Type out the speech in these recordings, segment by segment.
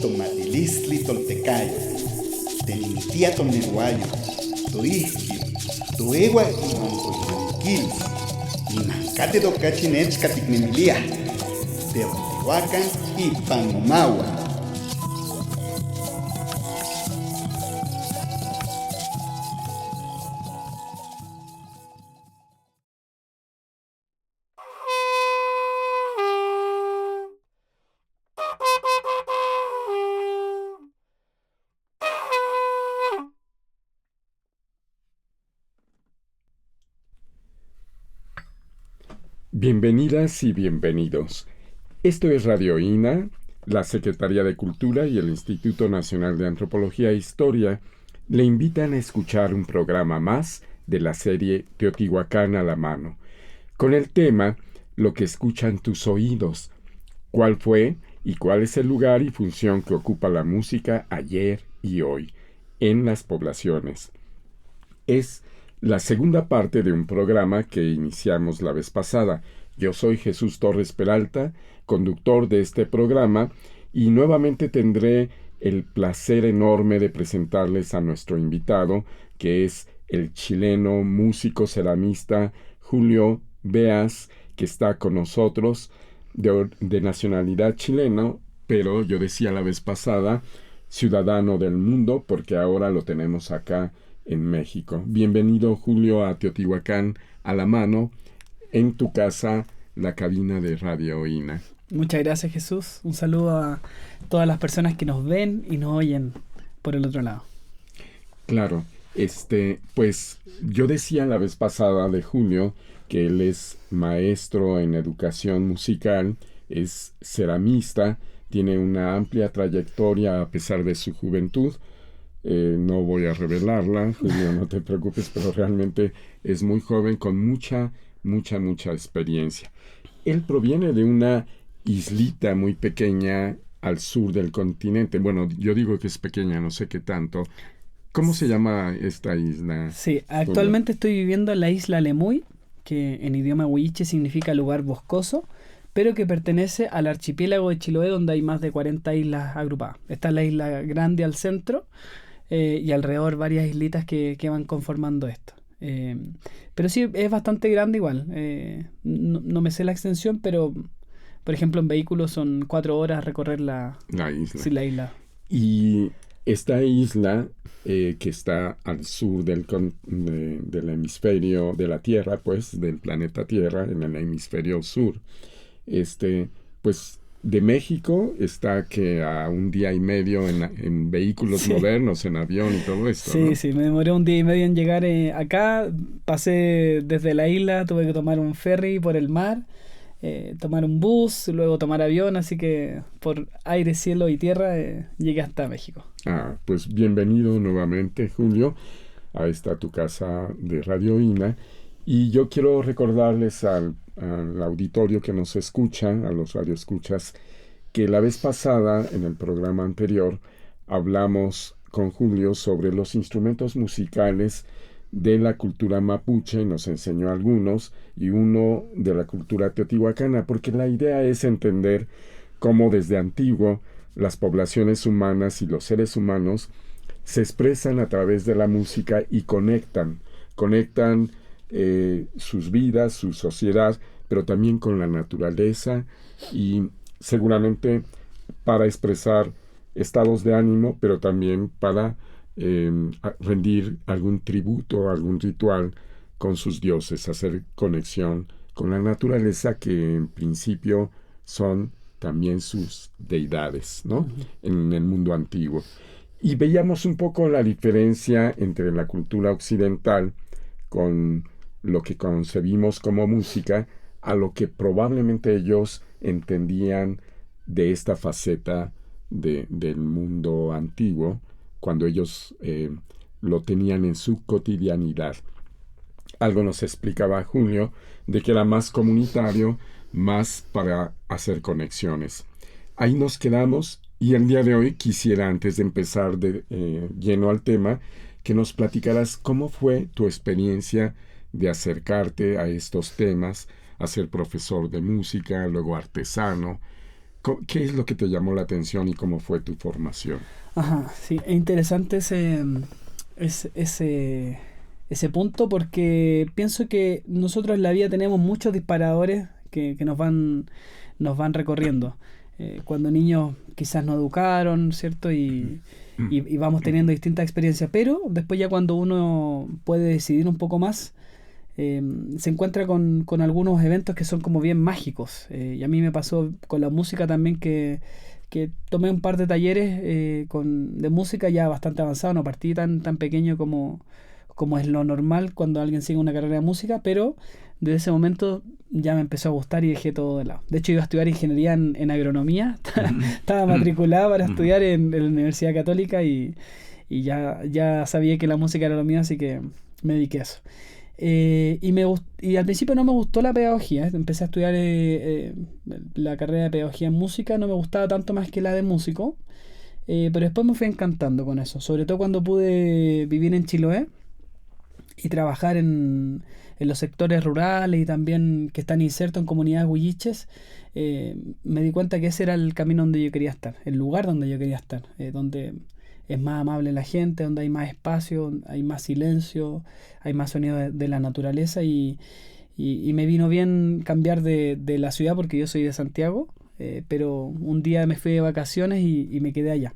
Tomatilisli toltecayo, tenintia toneguayo, toisqui, toegua imancoymanquil, inancate docachinechca ticnemilia, Teotihuacán y Pangomagua. Bienvenidas y bienvenidos. Esto es Radio INA, la Secretaría de Cultura y el Instituto Nacional de Antropología e Historia le invitan a escuchar un programa más de la serie Teotihuacán a la mano, con el tema Lo que escuchan tus oídos, cuál fue y cuál es el lugar y función que ocupa la música ayer y hoy en las poblaciones. Es la segunda parte de un programa que iniciamos la vez pasada. Yo soy Jesús Torres Peralta, conductor de este programa, y nuevamente tendré el placer enorme de presentarles a nuestro invitado, que es el chileno músico ceramista Julio Beas, que está con nosotros, de nacionalidad chilena, pero yo decía la vez pasada, ciudadano del mundo, porque ahora lo tenemos acá en México. Bienvenido, Julio, a Teotihuacán a la mano, en tu casa, la cabina de Radio INA. Muchas gracias, Jesús. Un saludo a todas las personas que nos ven y nos oyen por el otro lado. Claro, pues yo decía la vez pasada de Julio que él es maestro en educación musical, es ceramista, tiene una amplia trayectoria a pesar de su juventud. No voy a revelarla, Julio, no te preocupes, pero realmente es muy joven con mucha experiencia. Él proviene de una islita muy pequeña al sur del continente. Bueno, yo digo que es pequeña, no sé qué tanto. ¿Cómo se llama esta isla? Sí, actualmente estoy viviendo en la isla Lemuy, que en idioma huilliche significa lugar boscoso, pero que pertenece al archipiélago de Chiloé, donde hay más de 40 islas agrupadas. Está la isla grande al centro, y alrededor varias islitas que van conformando esto. Pero sí, es bastante grande igual. No me sé la extensión, pero por ejemplo en vehículo son 4 horas recorrer la isla. Sí, la isla. Y esta isla que está al sur del hemisferio de la Tierra, pues del planeta Tierra, en el hemisferio sur, pues de México está que a un día y medio en vehículos modernos, en avión y todo esto, sí, ¿no? Sí, me demoré un día y medio en llegar acá. Pasé desde la isla, tuve que tomar un ferry por el mar, tomar un bus, luego tomar avión, así que por aire, cielo y tierra llegué hasta México. Pues bienvenido nuevamente, Julio, a esta tu casa de Radio INA. Y yo quiero recordarles al auditorio que nos escucha, a los radioescuchas, que la vez pasada, en el programa anterior, hablamos con Julio sobre los instrumentos musicales de la cultura mapuche, nos enseñó algunos, y uno de la cultura teotihuacana, porque la idea es entender cómo desde antiguo las poblaciones humanas y los seres humanos se expresan a través de la música y conectan sus vidas, su sociedad, pero también con la naturaleza y seguramente para expresar estados de ánimo, pero también para rendir algún tributo, algún ritual con sus dioses, hacer conexión con la naturaleza que en principio son también sus deidades, ¿no? En el mundo antiguo. Y veíamos un poco la diferencia entre la cultura occidental con lo que concebimos como música, a lo que probablemente ellos entendían de esta faceta del mundo antiguo, cuando ellos lo tenían en su cotidianidad. Algo nos explicaba Julio, de que era más comunitario, más para hacer conexiones. Ahí nos quedamos, y el día de hoy quisiera, antes de empezar lleno al tema, que nos platicaras cómo fue tu experiencia de acercarte a estos temas, a ser profesor de música, luego artesano, ¿Qué es lo que te llamó la atención y cómo fue tu formación? Ajá, sí, es interesante ese punto porque pienso que nosotros en la vida tenemos muchos disparadores que nos van recorriendo. Cuando niños quizás nos educaron, ¿cierto? Y vamos teniendo distintas experiencias, pero después ya cuando uno puede decidir un poco más, se encuentra con algunos eventos que son como bien mágicos. Y a mí me pasó con la música también que tomé un par de talleres de música ya bastante avanzado, no partí tan pequeño como es lo normal cuando alguien sigue una carrera de música, pero desde ese momento ya me empezó a gustar y dejé todo de lado. De hecho, iba a estudiar ingeniería en agronomía, estaba matriculado para estudiar en la Universidad Católica y ya sabía que la música era lo mío, así que me dediqué a eso. Y al principio no me gustó la pedagogía. Empecé a estudiar la carrera de pedagogía en música. No me gustaba tanto más que la de músico. Pero después me fui encantando con eso. Sobre todo cuando pude vivir en Chiloé y trabajar en los sectores rurales y también que están insertos en comunidades huilliches. Me di cuenta que ese era el camino donde yo quería estar. El lugar donde yo quería estar. Donde es más amable la gente, donde hay más espacio, hay más silencio, hay más sonido de la naturaleza y me vino bien cambiar de la ciudad porque yo soy de Santiago, pero un día me fui de vacaciones y me quedé allá.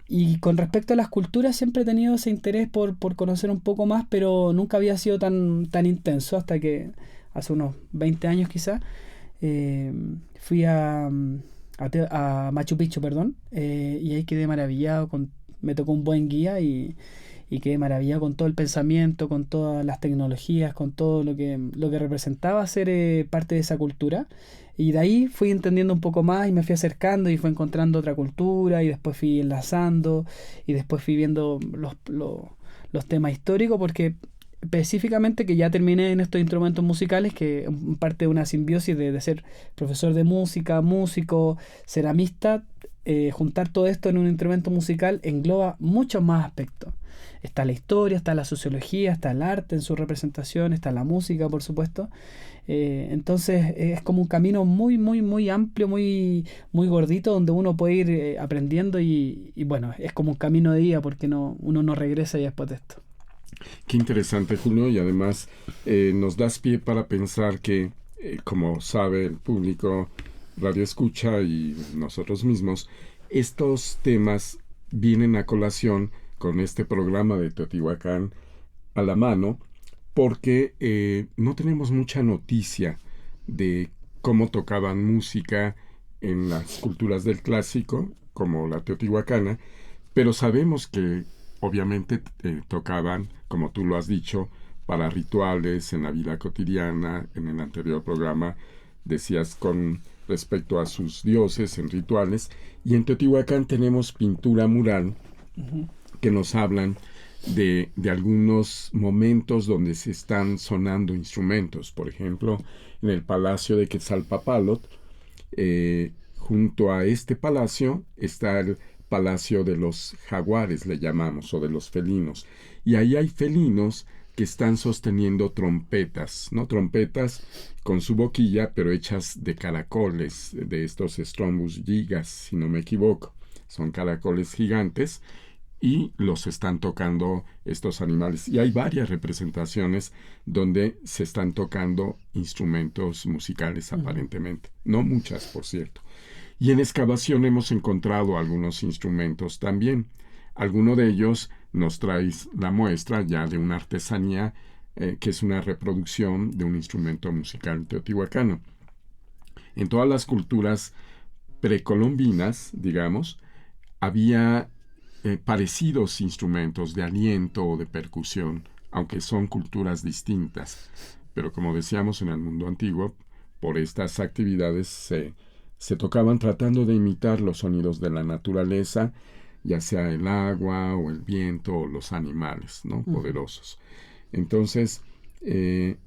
Y con respecto a las culturas siempre he tenido ese interés por conocer un poco más, pero nunca había sido tan intenso hasta que hace unos 20 años quizás fui a Machu Picchu, perdón, y ahí quedé maravillado, me tocó un buen guía y quedé maravillado con todo el pensamiento, con todas las tecnologías, con todo lo que representaba ser parte de esa cultura. Y de ahí fui entendiendo un poco más y me fui acercando y fui encontrando otra cultura y después fui enlazando y después fui viendo los temas históricos porque específicamente que ya terminé en estos instrumentos musicales, que es parte de una simbiosis de ser profesor de música, músico, ceramista, juntar todo esto en un instrumento musical engloba muchos más aspectos. Está la historia, está la sociología, está el arte en su representación, está la música, por supuesto. Entonces es como un camino muy, muy, muy amplio, muy, muy gordito, donde uno puede ir aprendiendo y bueno, es como un camino de ida porque uno no regresa ya después de esto. Qué interesante, Julio, y además nos das pie para pensar que, como sabe el público, Radio Escucha y nosotros mismos, estos temas vienen a colación con este programa de Teotihuacán a la mano, porque no tenemos mucha noticia de cómo tocaban música en las culturas del clásico, como la teotihuacana, pero sabemos que obviamente tocaban, como tú lo has dicho, para rituales en la vida cotidiana. En el anterior programa decías con respecto a sus dioses en rituales, y en Teotihuacán tenemos pintura mural que nos hablan de algunos momentos donde se están sonando instrumentos. Por ejemplo, en el Palacio de Quetzalpapalot, junto a este palacio está el Palacio de los Jaguares, le llamamos, o de los felinos. Y ahí hay felinos que están sosteniendo trompetas, ¿no? Trompetas con su boquilla, pero hechas de caracoles, de estos Strombus gigas, si no me equivoco. Son caracoles gigantes y los están tocando estos animales. Y hay varias representaciones donde se están tocando instrumentos musicales aparentemente. No muchas, por cierto. Y en excavación hemos encontrado algunos instrumentos también. Alguno de ellos nos trae la muestra ya de una artesanía que es una reproducción de un instrumento musical teotihuacano. En todas las culturas precolombinas, digamos, había parecidos instrumentos de aliento o de percusión, aunque son culturas distintas. Pero como decíamos, en el mundo antiguo, por estas actividades se tocaban tratando de imitar los sonidos de la naturaleza, ya sea el agua o el viento o los animales, ¿no? Poderosos. Entonces,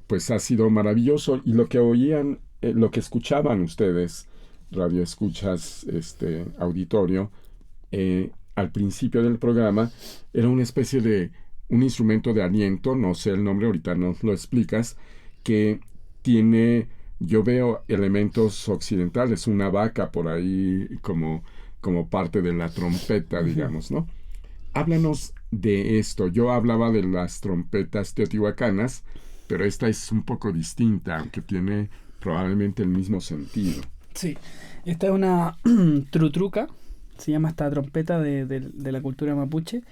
pues ha sido maravilloso. Y lo que oían, lo que escuchaban ustedes, radio escuchas, auditorio, al principio del programa, era una especie de un instrumento de aliento, no sé el nombre, ahorita nos lo explicas, que tiene yo veo elementos occidentales, una vaca por ahí como parte de la trompeta, digamos, ¿no? Háblanos de esto. Yo hablaba de las trompetas teotihuacanas, pero esta es un poco distinta, aunque tiene probablemente el mismo sentido. Sí, esta es una trutruca, se llama esta trompeta de la cultura mapuche.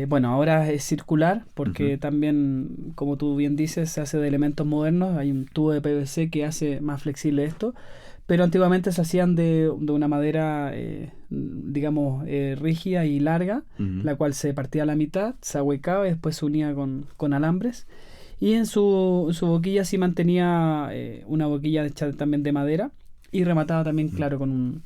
Bueno, ahora es circular porque también, como tú bien dices, se hace de elementos modernos. Hay un tubo de PVC que hace más flexible esto, pero antiguamente se hacían de una madera, digamos, rígida y larga, la cual se partía a la mitad, se ahuecaba y después se unía con alambres. Y en su boquilla sí mantenía una boquilla hecha también de madera y rematada también, claro, con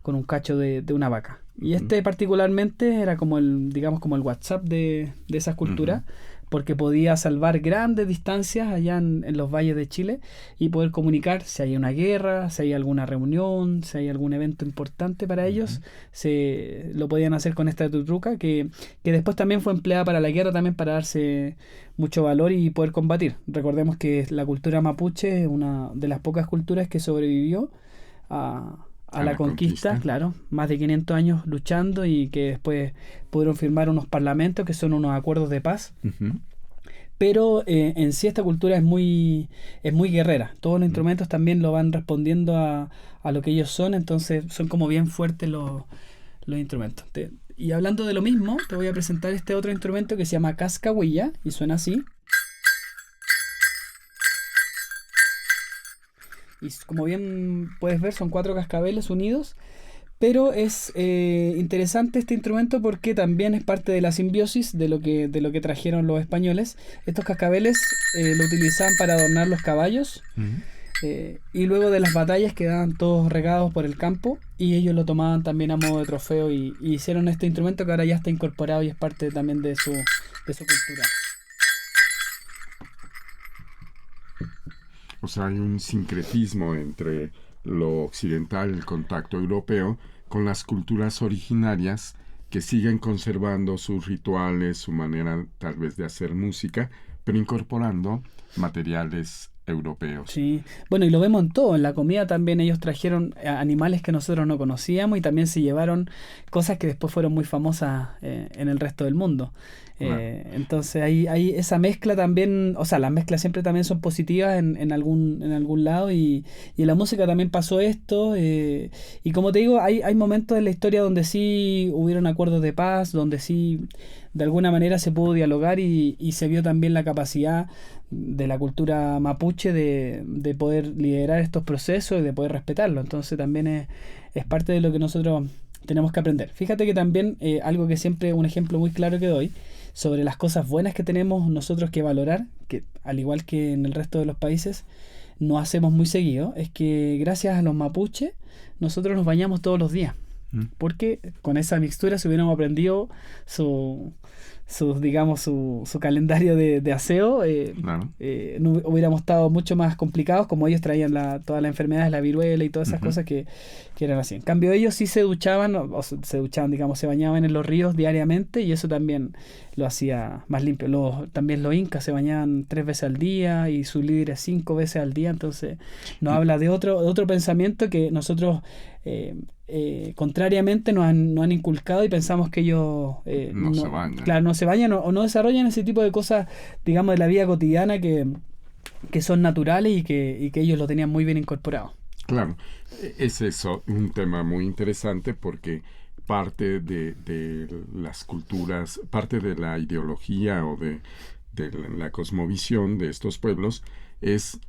un cacho de una vaca. Y este particularmente era como digamos, como el WhatsApp de esas culturas, porque podía salvar grandes distancias allá en los valles de Chile y poder comunicar si hay una guerra, si hay alguna reunión, si hay algún evento importante para ellos. Se lo podían hacer con esta tutruca que después también fue empleada para la guerra, también para darse mucho valor y poder combatir. Recordemos que la cultura mapuche es una de las pocas culturas que sobrevivió a la conquista, claro, más de 500 años luchando y que después pudieron firmar unos parlamentos que son unos acuerdos de paz. Pero en sí esta cultura es muy guerrera. Todos los instrumentos también lo van respondiendo a lo que ellos son, entonces son como bien fuertes los instrumentos. Y hablando de lo mismo, te voy a presentar este otro instrumento que se llama cascahuilla y suena así. Y como bien puedes ver, son 4 cascabeles unidos. Pero es interesante este instrumento porque también es parte de la simbiosis de lo que trajeron los españoles. Estos cascabeles lo utilizaban para adornar los caballos. Y luego de las batallas quedaban todos regados por el campo y ellos lo tomaban también a modo de trofeo y hicieron este instrumento que ahora ya está incorporado y es parte también de su cultura. O sea, hay un sincretismo entre lo occidental, el contacto europeo, con las culturas originarias que siguen conservando sus rituales, su manera tal vez de hacer música, pero incorporando materiales europeos. Sí, bueno, y lo vemos en todo. En la comida también ellos trajeron animales que nosotros no conocíamos y también se llevaron cosas que después fueron muy famosas en el resto del mundo. Entonces hay esa mezcla también, o sea, las mezclas siempre también son positivas en algún lado y en la música también pasó esto. Y como te digo, hay momentos en la historia donde sí hubieron acuerdos de paz, donde sí de alguna manera se pudo dialogar y se vio también la capacidad de la cultura mapuche de poder liderar estos procesos y de poder respetarlo. Entonces también es parte de lo que nosotros tenemos que aprender. Fíjate que también algo que siempre, un ejemplo muy claro que doy sobre las cosas buenas que tenemos nosotros que valorar, que al igual que en el resto de los países no hacemos muy seguido, es que gracias a los mapuches nosotros nos bañamos todos los días. Porque con esa mixtura si hubiéramos aprendido su calendario de aseo, Claro. no hubiéramos estado mucho más complicados, como ellos traían todas las enfermedades, la viruela y todas esas cosas que eran así. En cambio ellos sí se duchaban, digamos, se bañaban en los ríos diariamente y eso también lo hacía más limpio. También los incas se bañaban 3 veces al día y sus líderes 5 veces al día, entonces nos habla de otro pensamiento que nosotros contrariamente nos han inculcado y pensamos que ellos no se bañan. Claro, no se bañan o no desarrollan ese tipo de cosas, digamos, de la vida cotidiana que son naturales y que ellos lo tenían muy bien incorporado. Claro, es eso, un tema muy interesante porque parte de las culturas, parte de la ideología o de la cosmovisión de estos pueblos es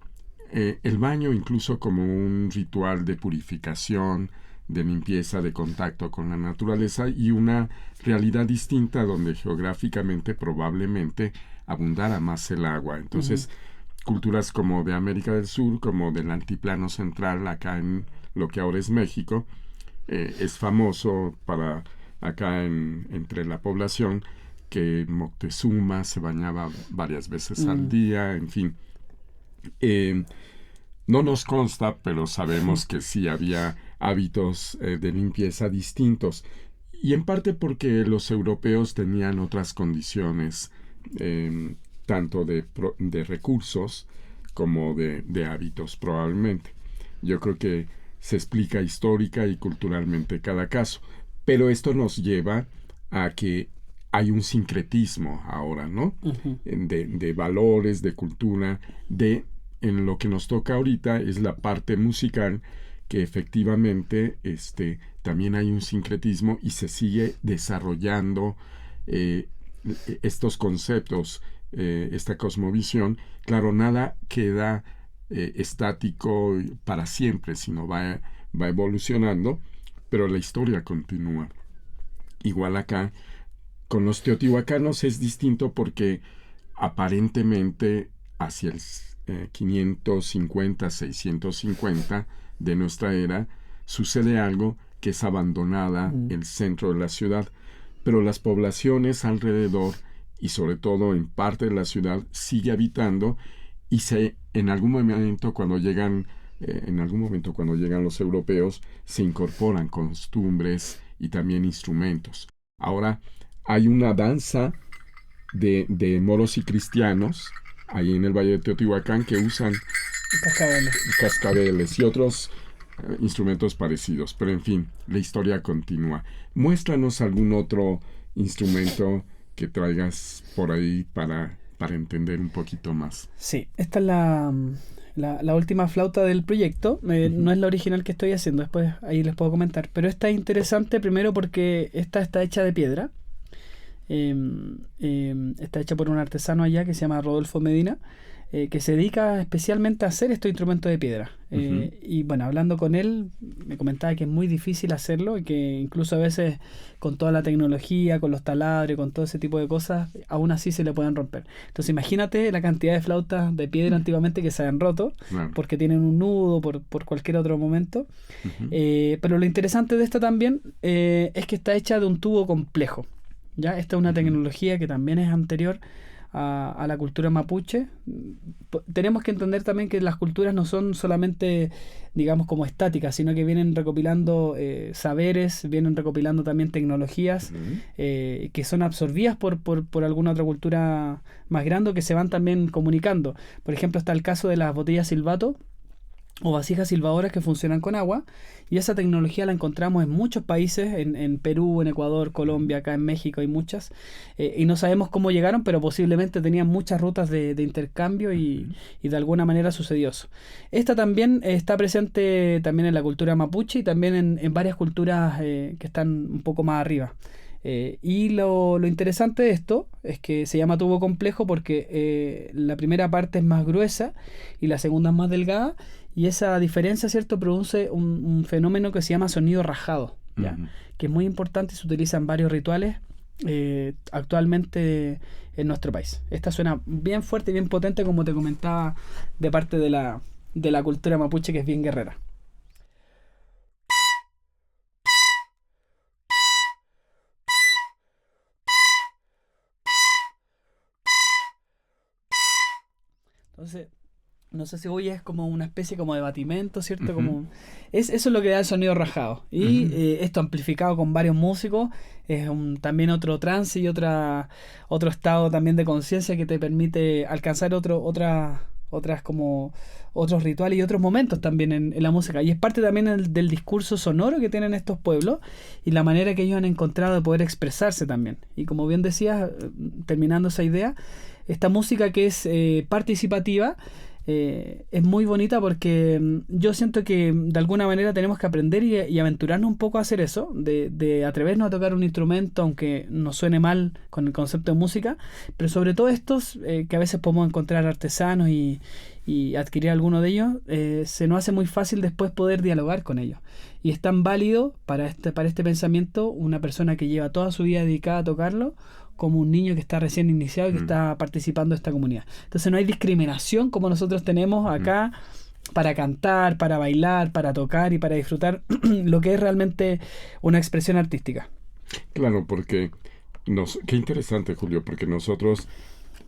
el baño incluso como un ritual de purificación, de limpieza, de contacto con la naturaleza y una realidad distinta donde geográficamente probablemente abundara más el agua. Entonces, culturas como de América del Sur, como del altiplano central, acá en lo que ahora es México, es famoso para acá entre la población que Moctezuma se bañaba varias veces al día, en fin. No nos consta, pero sabemos que sí había hábitos de limpieza distintos, y en parte porque los europeos tenían otras condiciones, tanto de recursos como de hábitos probablemente. Yo creo que se explica histórica y culturalmente cada caso, pero esto nos lleva a que hay un sincretismo ahora, ¿no? Ujú. De valores, de cultura, en lo que nos toca ahorita es la parte musical, que efectivamente también hay un sincretismo y se sigue desarrollando eh, estos conceptos, esta cosmovisión. Claro, nada queda estático para siempre, sino va evolucionando, pero la historia continúa. Igual acá, con los teotihuacanos es distinto porque aparentemente hacia el 550, 650 de nuestra era, sucede algo que es abandonada el centro de la ciudad, pero las poblaciones alrededor y sobre todo en parte de la ciudad sigue habitando y en algún momento cuando llegan los europeos se incorporan costumbres y también instrumentos. Ahora hay una danza de moros y cristianos ahí en el Valle de Teotihuacán que usan cascabeles y otros instrumentos parecidos. Pero en fin, la historia continúa. Muéstranos algún otro instrumento que traigas por ahí para entender un poquito más. Sí, esta es la última flauta del proyecto. No es la original que estoy haciendo, después ahí les puedo comentar. Pero esta es interesante primero porque esta está hecha de piedra. Está hecha por un artesano allá que se llama Rodolfo Medina, que se dedica especialmente a hacer estos instrumentos de piedra. Y bueno, hablando con él, me comentaba que es muy difícil hacerlo y que incluso a veces con toda la tecnología, con los taladros, con todo ese tipo de cosas, aún así se le pueden romper. Entonces imagínate la cantidad de flautas de piedra antiguamente que se han roto, porque tienen un nudo por cualquier otro momento. Pero lo interesante de esta también es que está hecha de un tubo complejo. ¿Ya? Esta es una tecnología que también es anterior a la cultura mapuche. Tenemos que entender también que las culturas no son solamente, digamos, como estáticas, sino que vienen recopilando saberes, vienen recopilando también tecnologías que son absorbidas por alguna otra cultura más grande, que se van también comunicando. Por ejemplo, está el caso de las botellas silbato o vasijas silbadoras que funcionan con agua, y esa tecnología la encontramos en muchos países, en Perú, en Ecuador, Colombia, acá en México hay muchas, y no sabemos cómo llegaron, pero posiblemente tenían muchas rutas de intercambio y de alguna manera sucedió eso. Esta también está presente también en la cultura mapuche y también en varias culturas que están un poco más arriba. Y lo interesante de esto es que se llama tubo complejo porque la primera parte es más gruesa y la segunda es más delgada, y esa diferencia, ¿cierto?, produce un fenómeno que se llama sonido rajado, ¿ya? Que es muy importante y se utiliza en varios rituales actualmente en nuestro país. Esta suena bien fuerte y bien potente, como te comentaba, de parte de la cultura mapuche, que es bien guerrera. Entonces, no sé si hoy es como una especie como de batimento, ¿cierto? Eso es lo que da el sonido rajado. Y esto amplificado con varios músicos es también otro trance y otro estado también de conciencia que te permite alcanzar otras como otros rituales y otros momentos también en la música. Y es parte también del discurso sonoro que tienen estos pueblos y la manera que ellos han encontrado de poder expresarse también. Y como bien decías, terminando esa idea, esta música que es participativa es muy bonita porque yo siento que de alguna manera tenemos que aprender y aventurarnos un poco a hacer eso, de atrevernos a tocar un instrumento aunque nos suene mal con el concepto de música, pero sobre todo estos que a veces podemos encontrar artesanos y adquirir alguno de ellos, se nos hace muy fácil después poder dialogar con ellos. Y es tan válido para este pensamiento una persona que lleva toda su vida dedicada a tocarlo, como un niño que está recién iniciado y que está participando de esta comunidad. Entonces no hay discriminación como nosotros tenemos acá para cantar, para bailar, para tocar y para disfrutar lo que es realmente una expresión artística. Claro, porque qué interesante, Julio, porque nosotros,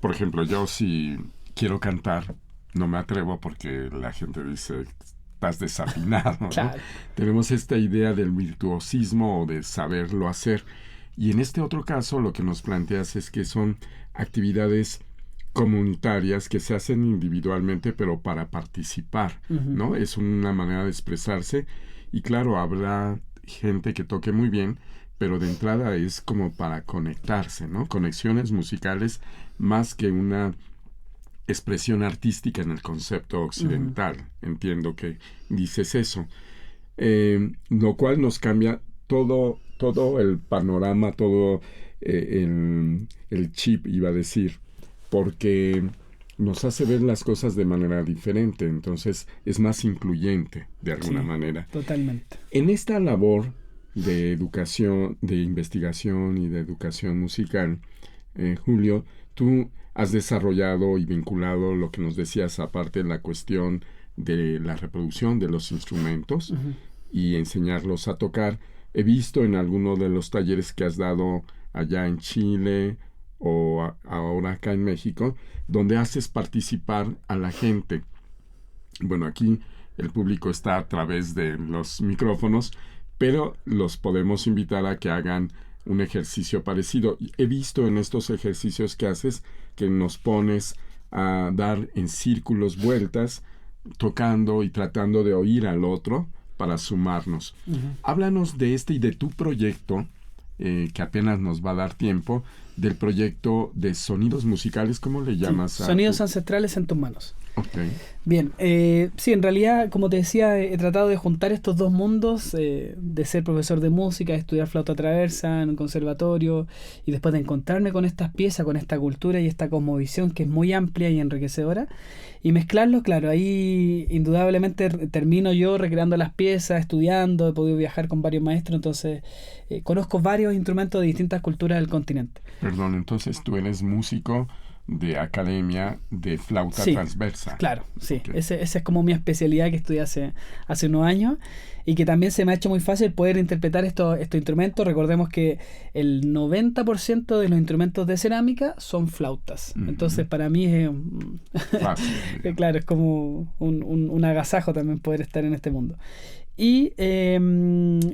por ejemplo, yo si quiero cantar, no me atrevo porque la gente dice, estás desafinado, ¿no? Claro. Tenemos esta idea del virtuosismo o de saberlo hacer. Y en este otro caso, lo que nos planteas es que son actividades comunitarias que se hacen individualmente, pero para participar, ¿no? Es una manera de expresarse. Y claro, habrá gente que toque muy bien, pero de entrada es como para conectarse, ¿no? Conexiones musicales más que una expresión artística en el concepto occidental. Entiendo que dices eso. Lo cual nos cambia todo el panorama, todo el chip, iba a decir, porque nos hace ver las cosas de manera diferente, entonces es más incluyente de alguna manera. Totalmente. En esta labor de educación, de investigación y de educación musical, Julio, tú has desarrollado y vinculado lo que nos decías, aparte de la cuestión de la reproducción de los instrumentos y enseñarlos a tocar. He visto en alguno de los talleres que has dado allá en Chile o ahora acá en México, donde haces participar a la gente. Bueno, aquí el público está a través de los micrófonos, pero los podemos invitar a que hagan un ejercicio parecido. He visto en estos ejercicios que haces que nos pones a dar en círculos vueltas, tocando y tratando de oír al otro para sumarnos. Háblanos de este y de tu proyecto, que apenas nos va a dar tiempo, del proyecto de sonidos musicales. ¿Cómo le llamas? Sonidos ancestrales en tus manos. Okay. Bien, sí, en realidad, como te decía, he tratado de juntar estos dos mundos, de ser profesor de música, de estudiar flauta traversa en un conservatorio y después de encontrarme con estas piezas, con esta cultura y esta cosmovisión que es muy amplia y enriquecedora, y mezclarlos. Claro, ahí indudablemente termino yo recreando las piezas, estudiando, he podido viajar con varios maestros, entonces conozco varios instrumentos de distintas culturas del continente. Perdón, entonces tú eres músico de academia de flauta transversa. Claro, sí. Okay. Esa es como mi especialidad que estudié hace unos años y que también se me ha hecho muy fácil poder interpretar estos instrumentos. Recordemos que el 90% de los instrumentos de cerámica son flautas. Entonces para mí es fácil. Claro, es como un agasajo también poder estar en este mundo. Y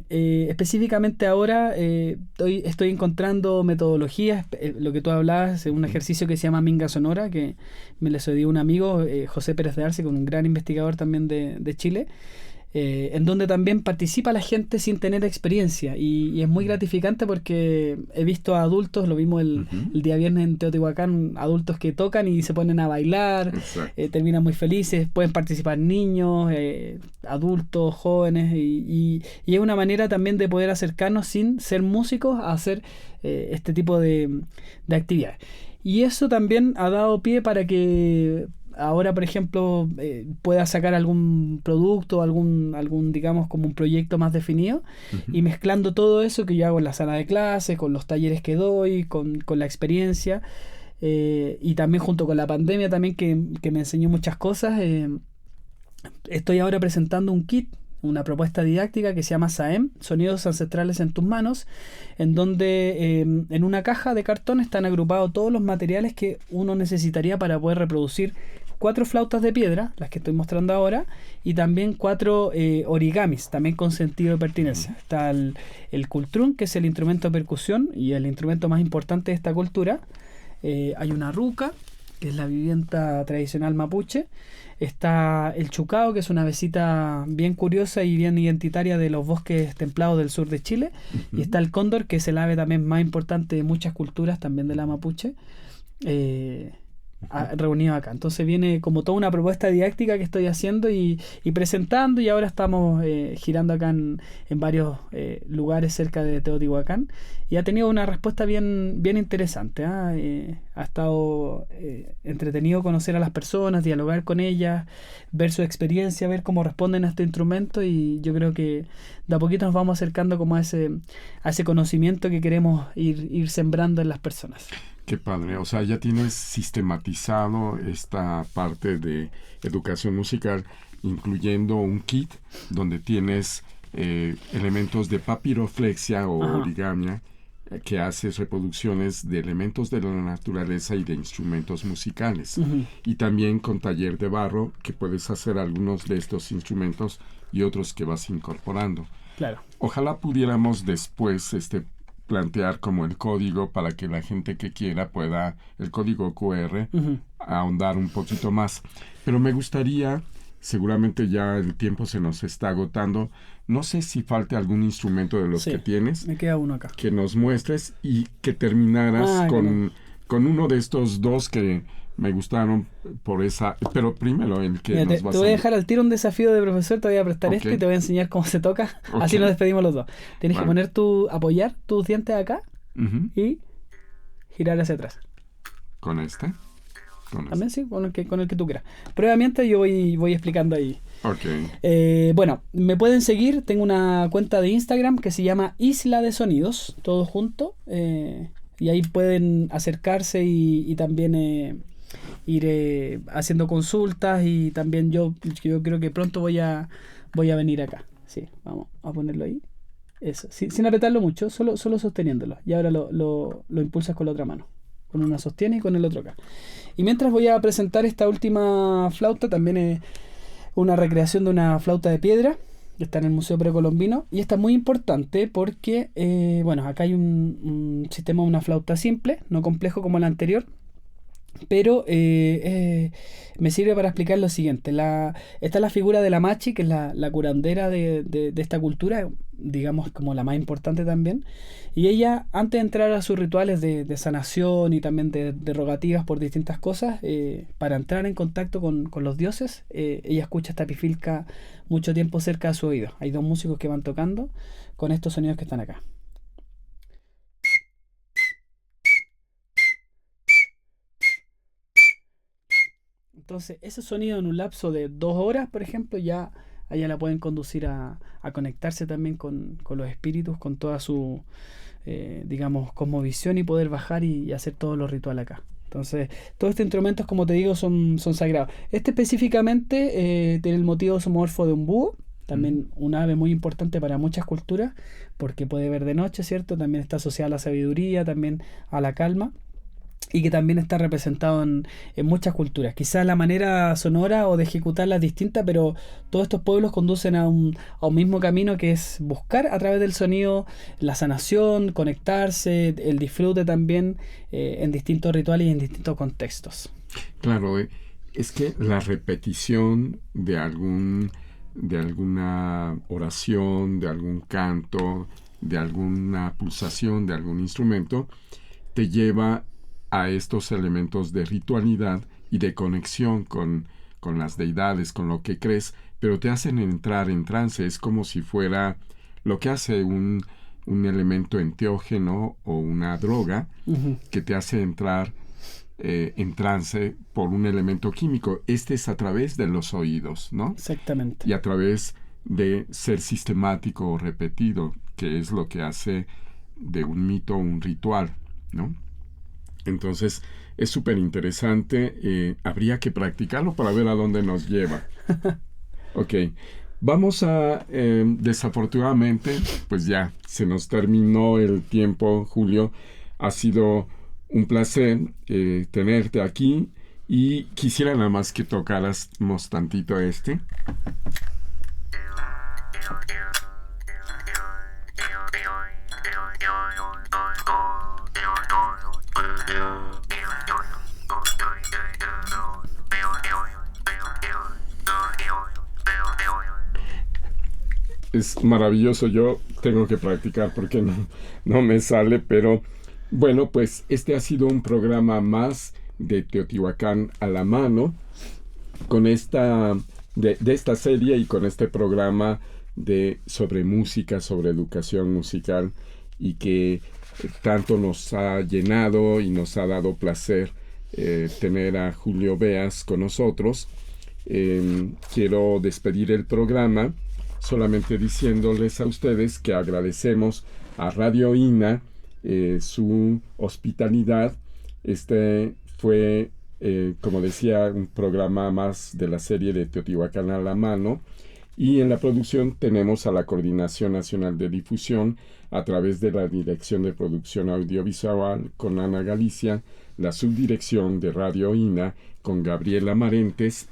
específicamente ahora estoy encontrando metodologías, lo que tú hablabas, un ejercicio que se llama Minga Sonora, que me le sucedió un amigo, José Pérez de Arce, con un gran investigador también de Chile, en donde también participa la gente sin tener experiencia y es muy gratificante porque he visto a adultos, lo vimos el día viernes en Teotihuacán, adultos que tocan y se ponen a bailar, terminan muy felices, pueden participar niños, adultos, jóvenes y es una manera también de poder acercarnos sin ser músicos a hacer este tipo de actividades. Y eso también ha dado pie para que ahora, por ejemplo, pueda sacar algún producto, algún digamos, como un proyecto más definido, y mezclando todo eso que yo hago en la sala de clase, con los talleres que doy, con la experiencia, y también junto con la pandemia también que me enseñó muchas cosas. Estoy ahora presentando un kit, una propuesta didáctica que se llama SAEM, Sonidos Ancestrales en tus Manos, en donde en una caja de cartón están agrupados todos los materiales que uno necesitaría para poder reproducir 4 flautas de piedra, las que estoy mostrando ahora, y también 4 origamis, también con sentido de pertinencia. Está el cultrún, que es el instrumento de percusión y el instrumento más importante de esta cultura. Hay una ruca, que es la vivienda tradicional mapuche. Está el chucao, que es una avecita bien curiosa y bien identitaria de los bosques templados del sur de Chile. Y está el cóndor, que es el ave también más importante de muchas culturas, también de la mapuche, reunido acá. Entonces viene como toda una propuesta didáctica que estoy haciendo y presentando, y ahora estamos girando acá en varios lugares cerca de Teotihuacán, y ha tenido una respuesta bien interesante. Ha estado entretenido conocer a las personas, dialogar con ellas, ver su experiencia, ver cómo responden a este instrumento, y yo creo que de a poquito nos vamos acercando como a ese conocimiento que queremos ir sembrando en las personas. Qué padre, o sea, ya tienes sistematizado esta parte de educación musical, incluyendo un kit donde tienes elementos de papiroflexia o origamia, que haces reproducciones de elementos de la naturaleza y de instrumentos musicales. Y también con taller de barro, que puedes hacer algunos de estos instrumentos y otros que vas incorporando. Claro. Ojalá pudiéramos después plantear como el código para que la gente que quiera pueda, el código QR, ahondar un poquito más. Pero me gustaría, seguramente ya el tiempo se nos está agotando, no sé si falte algún instrumento de los Sí, que tienes, me queda uno acá. que nos muestres y que terminaras con uno de estos dos que me gustaron por esa... Pero primero el que Mira, nos vas te voy a dejar al tiro un desafío de profesor, te voy a prestar Ok. este y te voy a enseñar cómo se toca. Ok. Así nos despedimos los dos. Tienes que Vale. apoyar tus dientes acá Ujú. y girar hacia atrás. ¿Con este? Con este. También sí, con el que tú quieras. Prueba mientras yo voy explicando ahí. Ok. Bueno, me pueden seguir. Tengo una cuenta de Instagram que se llama Isla de Sonidos, todo junto. Y ahí pueden acercarse y también ir haciendo consultas. Y también yo creo que pronto voy a venir acá. Sí, vamos a ponerlo ahí. Eso, sin apretarlo mucho, solo sosteniéndolo. Y ahora lo impulsas con la otra mano. Con una sostiene y con el otro acá. Y mientras voy a presentar esta última flauta, también es una recreación de una flauta de piedra que está en el Museo Precolombino. Y esta es muy importante porque, bueno, acá hay un sistema de una flauta simple, no complejo como la anterior. Pero me sirve para explicar lo siguiente. Está la figura de la machi, que es la curandera de esta cultura, digamos como la más importante también. Y ella, antes de entrar a sus rituales de sanación y también de rogativas por distintas cosas, para entrar en contacto con los dioses, ella escucha esta pifilca mucho tiempo cerca de su oído. Hay dos músicos que van tocando con estos sonidos que están acá. Entonces, ese sonido en un lapso de 2 horas, por ejemplo, ya allá la pueden conducir a conectarse también con los espíritus, con toda su, digamos, cosmovisión y poder bajar y hacer todos los rituales acá. Entonces, todos estos instrumentos, como te digo, son sagrados. Este específicamente tiene el motivo zoomorfo de un búho, también un ave muy importante para muchas culturas, porque puede ver de noche, ¿cierto? También está asociada a la sabiduría, también a la calma. Y que también está representado en muchas culturas. Quizás la manera sonora o de ejecutarla es distinta, pero todos estos pueblos conducen a un mismo camino, que es buscar a través del sonido la sanación, conectarse, el disfrute también en distintos rituales y en distintos contextos. Claro, es que la repetición de alguna oración, de algún canto, de alguna pulsación, de algún instrumento, te lleva a estos elementos de ritualidad y de conexión con las deidades, con lo que crees, pero te hacen entrar en trance. Es como si fuera lo que hace un elemento enteógeno o una droga, que te hace entrar en trance por un elemento químico. Este es a través de los oídos, ¿no? Exactamente. Y a través de ser sistemático o repetido, que es lo que hace de un mito un ritual, ¿no? Entonces, es súper interesante. Habría que practicarlo para ver a dónde nos lleva. Ok. Vamos a, desafortunadamente, pues ya se nos terminó el tiempo, Julio. Ha sido un placer tenerte aquí y quisiera nada más que tocáramos tantito este. Es maravilloso. Yo tengo que practicar porque no me sale, pero bueno, pues este ha sido un programa más de Teotihuacán a la mano, con esta de esta serie y con este programa sobre música, sobre educación musical, y que tanto nos ha llenado y nos ha dado placer tener a Julio Beas con nosotros. Quiero despedir el programa solamente diciéndoles a ustedes que agradecemos a Radio INA su hospitalidad. Este fue, como decía, un programa más de la serie de Teotihuacán a la mano, y en la producción tenemos a la Coordinación Nacional de Difusión a través de la Dirección de Producción Audiovisual con Ana Galicia, la Subdirección de Radio INA con Gabriela Marentes,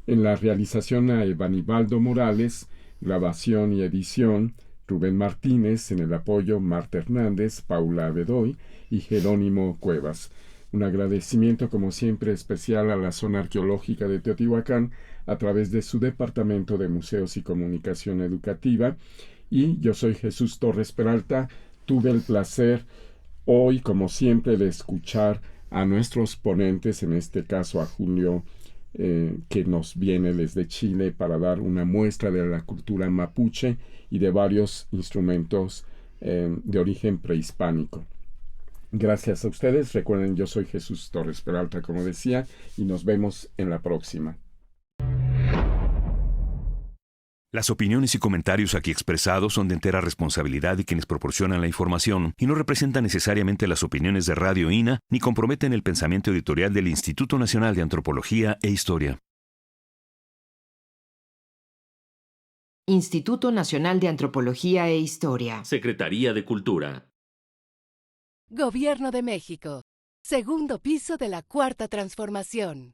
en la realización a Evanibaldo Morales, grabación y edición Rubén Martínez, en el apoyo Marta Hernández, Paula Bedoy y Jerónimo Cuevas. Un agradecimiento, como siempre, especial a la zona arqueológica de Teotihuacán a través de su Departamento de Museos y Comunicación Educativa. Y yo soy Jesús Torres Peralta. Tuve el placer hoy, como siempre, de escuchar a nuestros ponentes, en este caso a Julio, que nos viene desde Chile para dar una muestra de la cultura mapuche y de varios instrumentos de origen prehispánico. Gracias a ustedes. Recuerden, yo soy Jesús Torres Peralta, como decía, y nos vemos en la próxima. Las opiniones y comentarios aquí expresados son de entera responsabilidad de quienes proporcionan la información y no representan necesariamente las opiniones de Radio INA ni comprometen el pensamiento editorial del Instituto Nacional de Antropología e Historia. Instituto Nacional de Antropología e Historia. Secretaría de Cultura. Gobierno de México. Segundo piso de la Cuarta Transformación.